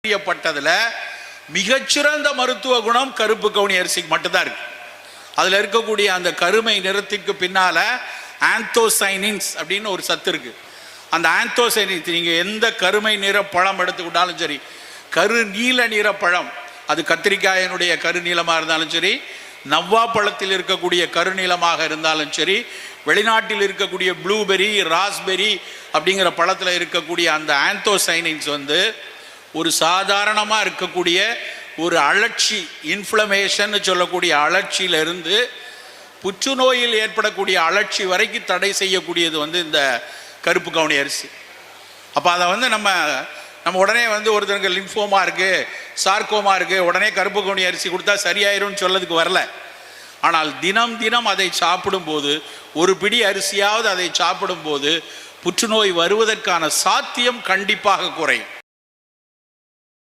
அறியப்பட்டதுல மிகச்சிறந்த மருத்துவ குணம் கருப்பு கவுனி அரிசிக்கு மட்டும்தான் இருக்கு. அதுல இருக்கக்கூடிய அந்த கருமை நிறத்திற்கு பின்னால ஆந்தோசைனின்ஸ் அப்படின்னு ஒரு சத்து இருக்கு. அந்த ஆந்தோசைனின்ஸ் நீங்க எந்த கருமை நிற பழம் எடுத்துக்கிட்டாலும் சரி, கரு நீல நிற பழம், அது கத்திரிக்காயினுடைய கருநீளமாக இருந்தாலும் சரி, நவ்வா பழத்தில் இருக்கக்கூடிய கருநீளமாக இருந்தாலும் சரி, வெளிநாட்டில் இருக்கக்கூடிய ப்ளூபெரி ராஸ்பெரி அப்படிங்கிற பழத்தில் இருக்கக்கூடிய அந்த ஆந்தோசைனின்ஸ் ஒரு சாதாரணமாக இருக்கக்கூடிய ஒரு அழற்சி, இன்ஃப்ளமேஷன் சொல்லக்கூடிய அழற்சியிலிருந்து புற்றுநோயில் ஏற்படக்கூடிய அழற்சி வரைக்கும் தடை செய்யக்கூடியது இந்த கருப்பு கவுனி அரிசி. அப்போ அதை நம்ம உடனே ஒருத்தருக்கு லிம்ஃபோமா இருக்குது, சார்கோமா இருக்குது, உடனே கருப்பு கவுனி அரிசி கொடுத்தா சரியாயிரும்னு சொல்லதுக்கு வரல. ஆனால் தினம் தினம் அதை சாப்பிடும்போது, ஒரு பிடி அரிசியாவது அதை சாப்பிடும்போது புற்றுநோய் வருவதற்கான சாத்தியம் கண்டிப்பாக குறையும்.